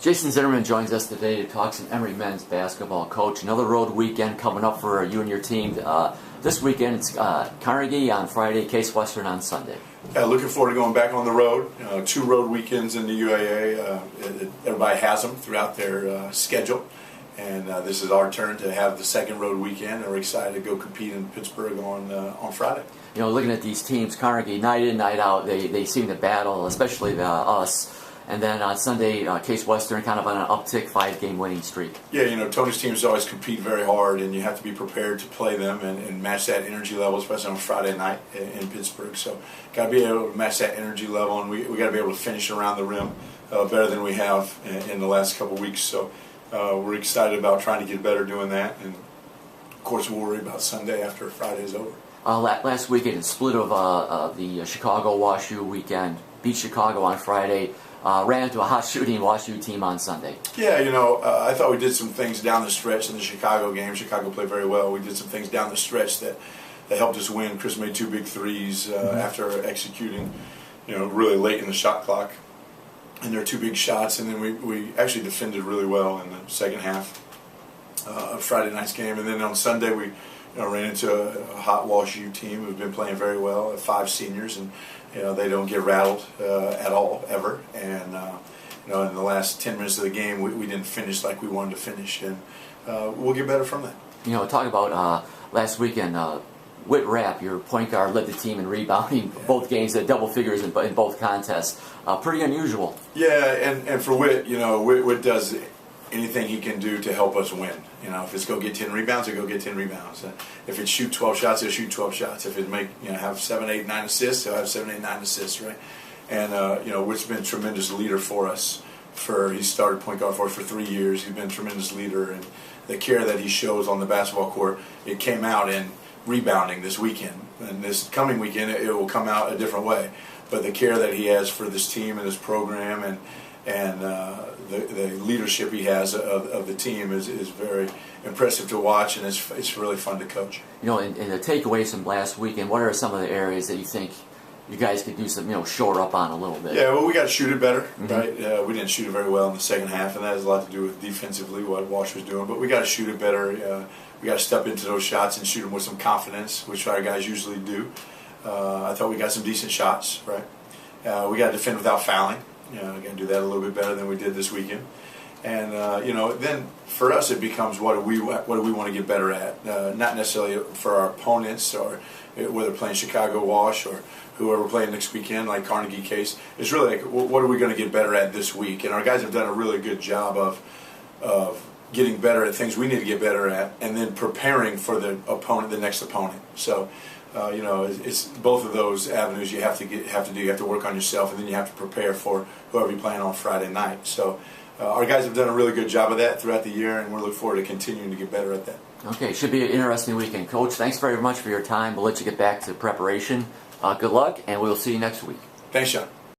Jason Zimmerman joins us today to talk some Emory men's basketball. Coach, another road weekend coming up for you and your team. This weekend it's Carnegie on Friday, Case Western on Sunday. Looking forward to going back on the road. 2 road weekends in the UAA. Everybody has them throughout their schedule. And this is our turn to have the second road weekend, and we're excited to go compete in Pittsburgh on Friday. You know, looking at these teams, Carnegie, night in, night out, they seem to battle, especially us. And then on Sunday, Case Western kind of on an uptick 5-game winning streak. Yeah, you know, Tony's teams always compete very hard, and you have to be prepared to play them and match that energy level, especially on Friday night in Pittsburgh. So, got to be able to match that energy level, and we got to be able to finish around the rim better than we have in the last couple of weeks. So, we're excited about trying to get better doing that, and of course, we'll worry about Sunday after Friday is over. Last weekend, in split of the Chicago-WashU weekend, beat Chicago on Friday. Ran into a hot shooting WashU team on Sunday. Yeah, you know, I thought we did some things down the stretch in the Chicago game. Chicago played very well. We did some things down the stretch that helped us win. Chris made 2 big threes after executing, you know, really late in the shot clock. And there were 2 big shots, and then we actually defended really well in the second half of Friday night's game. And then on Sunday we ran into a hot WashU team who've been playing very well, 5 seniors, and you know, they don't get rattled at all, ever. And you know, in the last 10 minutes of the game, we didn't finish like we wanted to finish, and we'll get better from that. You know, talk about last weekend. Whit Rapp, your point guard, led the team in rebounding both games at double figures in both contests. Pretty unusual. Yeah, and for Whit, you know, Whit does anything he can do to help us win. You know, if it's go get 10 rebounds, he'll go get 10 rebounds. If it's shoot 12 shots, he'll shoot 12 shots. If it have 7, 8, 9 assists, he'll have 7, 8, 9 assists, right? And you know, Whit's been a tremendous leader for us. He started point guard for us for 3 years. He's been a tremendous leader, and the care that he shows on the basketball court, it came out in rebounding this weekend. And this coming weekend, it will come out a different way. But the care that he has for this team and this program, and the leadership he has of the team is very impressive to watch, and it's really fun to coach. You know, and the takeaways from last weekend, what are some of the areas that you think you guys could do some, you know, shore up on a little bit? Yeah, well, we got to shoot it better, right? We didn't shoot it very well in the second half, and that has a lot to do with defensively what Wash was doing. But we got to shoot it better. We got to step into those shots and shoot them with some confidence, which our guys usually do. I thought we got some decent shots, right? We got to defend without fouling. You know, we got to do that a little bit better than we did this weekend. And you know, then for us it becomes what do we want to get better at? Not necessarily for our opponents, or whether playing Chicago Wash or whoever we're playing next weekend, like Carnegie Case. It's really like, what are we going to get better at this week? And our guys have done a really good job of getting better at things we need to get better at, and then preparing for the next opponent. So. You know, it's both of those avenues you have to do. You have to work on yourself, and then you have to prepare for whoever you're playing on Friday night. So our guys have done a really good job of that throughout the year, and we're looking forward to continuing to get better at that. Okay, should be an interesting weekend. Coach, thanks very much for your time. We'll let you get back to preparation. Good luck, and we'll see you next week. Thanks, Sean.